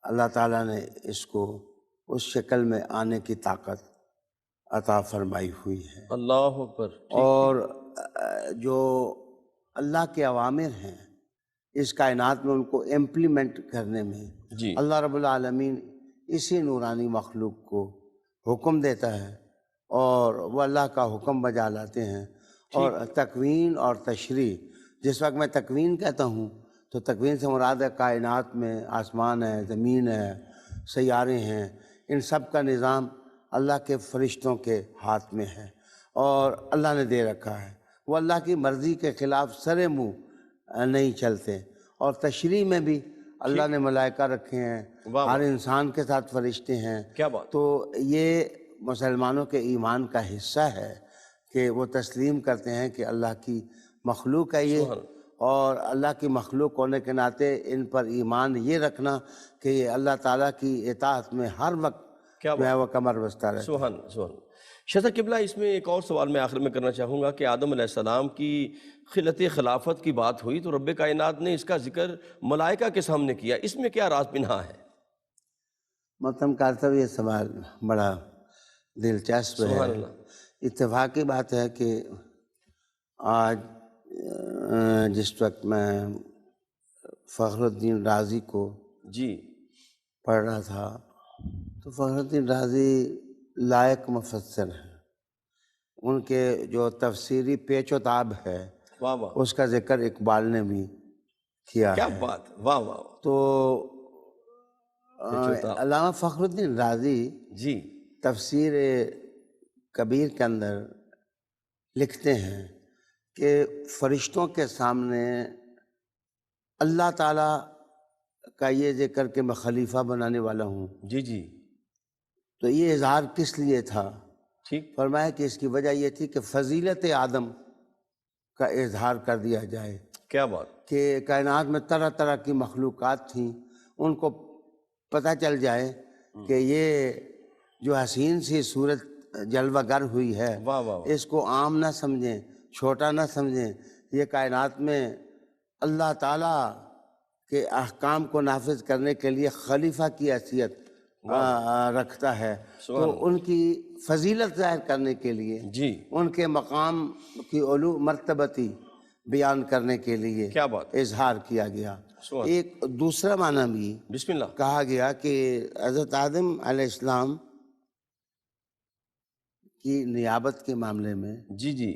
اللہ تعالیٰ نے اس کو اس شکل میں آنے کی طاقت عطا فرمائی ہوئی ہے۔ اللہ اکبر، ٹھیک اور جو اللہ کے اوامر ہیں اس کائنات میں ان کو امپلیمنٹ کرنے میں جی، اللہ رب العالمین اسی نورانی مخلوق کو حکم دیتا ہے اور وہ اللہ کا حکم بجا لاتے ہیں۔ اور تکوین اور تشریح، جس وقت میں تکوین کہتا ہوں تو تکوین سے مراد ہے کائنات میں آسمان ہے، زمین ہے، سیارے ہیں، ان سب کا نظام اللہ کے فرشتوں کے ہاتھ میں ہے اور اللہ نے دے رکھا ہے۔ وہ اللہ کی مرضی کے خلاف سرے منہ نہیں چلتے۔ اور تشریح میں بھی اللہ نے ملائکہ رکھے ہیں، ہر انسان کے ساتھ فرشتے ہیں۔ کیا بات، تو یہ مسلمانوں کے ایمان کا حصہ ہے کہ وہ تسلیم کرتے ہیں کہ اللہ کی مخلوق ہے یہ، اور اللہ کی مخلوق ہونے کے ناطے ان پر ایمان یہ رکھنا کہ یہ اللہ تعالیٰ کی اطاعت میں ہر وقت کیا جو ہے وہ کمر بستہ رہتا ہے۔ سبحان سبحان۔ شہزاد قبلہ، اس میں ایک اور سوال میں آخر میں کرنا چاہوں گا کہ آدم علیہ السلام کی خلت خلافت کی بات ہوئی تو رب کائنات نے اس کا ذکر ملائکہ کے سامنے کیا، اس میں کیا راز پنہا ہے؟ محترم کار صاحب، یہ سوال بڑا دلچسپ ہے۔ سبحان اللہ۔ اتفاقی بات ہے کہ آج جس وقت میں فخر الدین رازی کو جی، پڑھ رہا تھا تو فخر الدین رازی لائق مفسر ہیں، ان کے جو تفسیری پیچ و تاب ہے واہ واہ، اس کا ذکر اقبال نے بھی کیا کیا ہے۔ بات، واہ واہ، تو پیچ و تاب۔ علامہ فخر الدین رازی جی، تفسیر کبیر کے اندر لکھتے ہیں کہ فرشتوں کے سامنے اللہ تعالیٰ کا یہ ذکر کہ میں خلیفہ بنانے والا ہوں، جی جی، تو یہ اظہار کس لیے تھا؟ ٹھیک، فرمایا کہ اس کی وجہ یہ تھی کہ فضیلت آدم کا اظہار کر دیا جائے کیا بات، کہ کائنات میں طرح طرح کی مخلوقات تھیں، ان کو پتہ چل جائے کہ یہ جو حسین سی صورت جلوہ گر ہوئی ہے واہ واہ، اس کو عام نہ سمجھیں، چھوٹا نہ سمجھیں، یہ کائنات میں اللہ تعالیٰ کے احکام کو نافذ کرنے کے لیے خلیفہ کی حیثیت رکھتا ہے۔ تو ان کی فضیلت ظاہر کرنے کے لیے، جی، ان کے مقام کی علو مرتبتی بیان کرنے کے لیے کیا بات، اظہار کیا گیا۔ سبحان، ایک دوسرا معنی بھی بسم اللہ، کہا گیا کہ حضرت آدم علیہ السلام کی نیابت کے معاملے میں جی جی،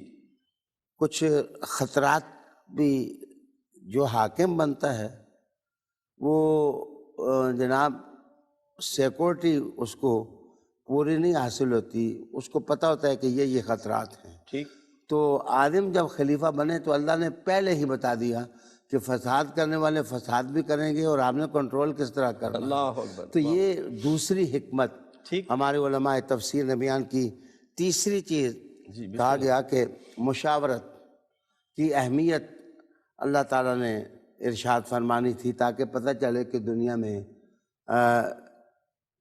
کچھ خطرات بھی جو حاکم بنتا ہے وہ جناب سیکورٹی اس کو پوری نہیں حاصل ہوتی، اس کو پتہ ہوتا ہے کہ یہ خطرات ہیں۔ ٹھیک، تو آدم جب خلیفہ بنے تو اللہ نے پہلے ہی بتا دیا کہ فساد کرنے والے فساد بھی کریں گے اور آپ نے کنٹرول کس طرح کرنا ہے۔ اللہ اکبر، تو یہ دوسری حکمت ٹھیک، ہمارے علماء تفسیر نے بیان کی۔ تیسری چیز جی، کہا گیا کہ مشاورت کی اہمیت اللہ تعالیٰ نے ارشاد فرمانی تھی تاکہ پتہ چلے کہ دنیا میں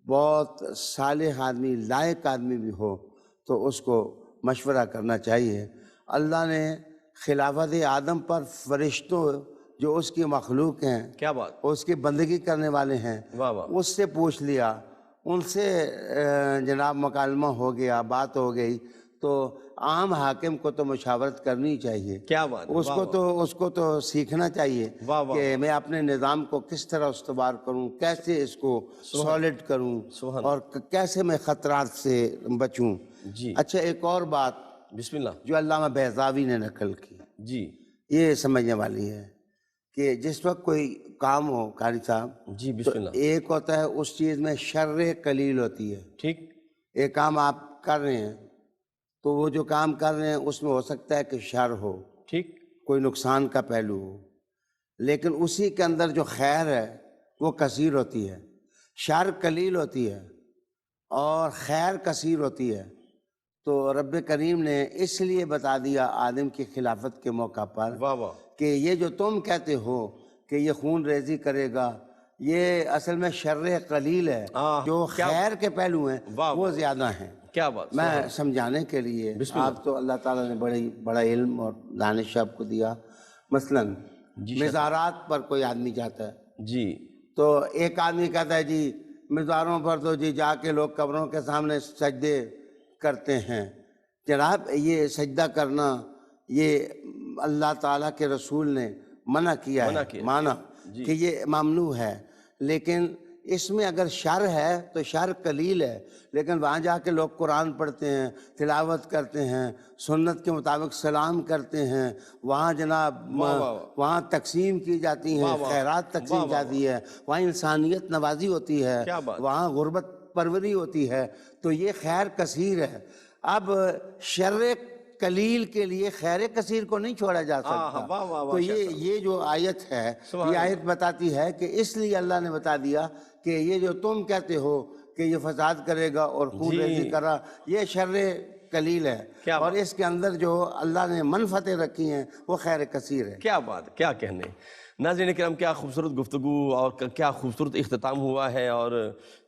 بہت صالح آدمی، لائق آدمی بھی ہو تو اس کو مشورہ کرنا چاہیے۔ اللہ نے خلافت آدم پر فرشتوں جو اس کی مخلوق ہیں، کیا بات، اس کی بندگی کرنے والے ہیں، واہ واہ، اس سے پوچھ لیا، ان سے جناب مکالمہ ہو گیا، بات ہو گئی۔ تو عام حاکم کو تو مشاورت کرنی چاہیے، کیا بات، اس کو تو سیکھنا چاہیے واہ واہ، کہ میں اپنے نظام کو کس طرح استوار کروں، کیسے اس کو سالڈ کروں سبحان، اور کیسے میں خطرات سے بچوں۔ جی، اچھا، ایک اور بات بسم اللہ، جو علامہ بیضاوی نے نقل کی، جی یہ سمجھنے والی ہے کہ جس وقت کوئی کام ہو قاری صاحب، جی، تو بسم اللہ، ایک ہوتا ہے اس چیز میں شر قلیل ہوتی ہے۔ ٹھیک، ایک کام آپ کر رہے ہیں تو وہ جو کام کر رہے ہیں اس میں ہو سکتا ہے کہ شر ہو، ٹھیک، کوئی نقصان کا پہلو ہو، لیکن اسی کے اندر جو خیر ہے وہ کثیر ہوتی ہے۔ شر قلیل ہوتی ہے اور خیر کثیر ہوتی ہے۔ تو رب کریم نے اس لیے بتا دیا آدم کی خلافت کے موقع پر واہ واہ، کہ یہ جو تم کہتے ہو کہ یہ خون ریزی کرے گا، یہ اصل میں شر قلیل ہے، جو خیر کے پہلو ہیں وہ زیادہ ہیں۔ کیا بات، میں سمجھانے کے لیے، آپ تو اللہ تعالیٰ نے بڑا علم اور دانش آپ کو دیا، مثلاً جی مزارات پر کوئی آدمی جاتا ہے جی تو ایک آدمی کہتا ہے جی مزاروں پر تو جی جا کے لوگ قبروں کے سامنے سجدے کرتے ہیں. جناب یہ سجدہ کرنا یہ اللہ تعالیٰ کے رسول نے منع کیا ہے، مانا کہ یہ ممنوع ہے. لیکن اس میں اگر شر ہے تو شر قلیل ہے، لیکن وہاں جا کے لوگ قرآن پڑھتے ہیں، تلاوت کرتے ہیں، سنت کے مطابق سلام کرتے ہیں، وہاں جناب وہاں تقسیم کی جاتی ہیں، خیرات تقسیم جاتی ہے، وہاں انسانیت نوازی ہوتی ہے، وہاں غربت پروری ہوتی ہے، تو یہ خیر کثیر ہے. اب شر قلیل کے لیے خیر کثیر کو نہیں چھوڑا جا سکتا. تو یہ جو آیت ہے یہ آیت بتاتی ہے کہ اس لیے اللہ نے بتا دیا کہ یہ جو تم کہتے ہو کہ یہ فساد کرے گا اور خون ریزی کر رہا، یہ شر قلیل ہے، اور اس کے اندر جو اللہ نے منفعتیں رکھی ہیں وہ خیر کثیر ہے. کیا بات، کیا کہنے. ناظرین کرام، کیا خوبصورت گفتگو اور کیا خوبصورت اختتام ہوا ہے. اور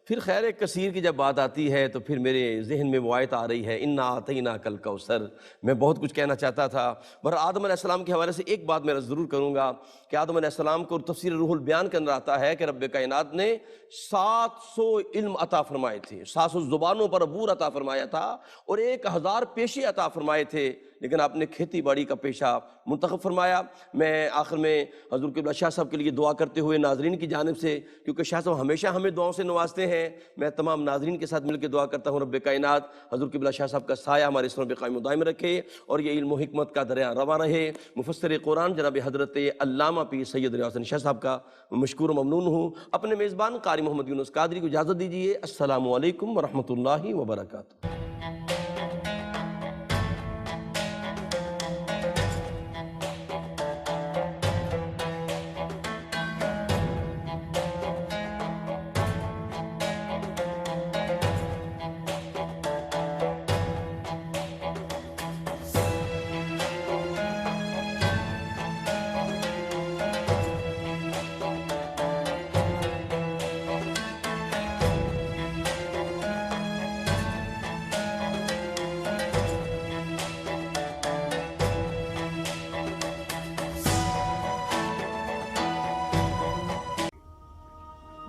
پھر خیر کثیر کی جب بات آتی ہے تو پھر میرے ذہن میں وہ آیت آ رہی ہے، انا اعطیناک الکوثر. میں بہت کچھ کہنا چاہتا تھا، مگر آدم علیہ السلام کے حوالے سے ایک بات میں ضرور کروں گا کہ آدم علیہ السلام کو تفسیر روح البیان کے اندر آتا ہے کہ رب کائنات نے 700 علم عطا فرمائے تھے، 700 زبانوں پر عبور عطا فرمایا تھا، اور 1000 پیشے عطا فرمائے تھے، لیکن آپ نے کھیتی باڑی کا پیشہ منتخب فرمایا. میں آخر میں حضور قبلہ شاہ صاحب کے لیے دعا کرتے ہوئے ناظرین کی جانب سے، کیونکہ شاہ صاحب ہمیشہ ہمیں دعاؤں سے نوازتے ہیں، میں تمام ناظرین کے ساتھ مل کے دعا کرتا ہوں رب کائنات حضور قبلہ شاہ صاحب کا سایہ ہمارے سروں پہ قائم و دائم رکھے، اور یہ علم و حکمت کا دریا رواں رہے. مفسر قرآن جناب حضرت علامہ پیر سید ریاض حسن شاہ صاحب کا مشکور و ممنون ہوں. اپنے میزبان قاری محمد یونس قادری کو اجازت دیجیے. السلام علیکم ورحمۃ اللہ وبرکاتہ.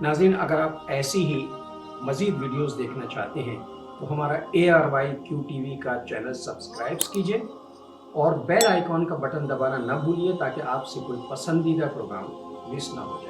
ناظرین، اگر آپ ایسی ہی مزید ویڈیوز دیکھنا چاہتے ہیں تو ہمارا ARYQTV کا چینل سبسکرائب کیجئے اور بیل آئیکن کا بٹن دبانا نہ بھولیے تاکہ آپ سے کوئی پسندیدہ پروگرام مس نہ ہو جائے.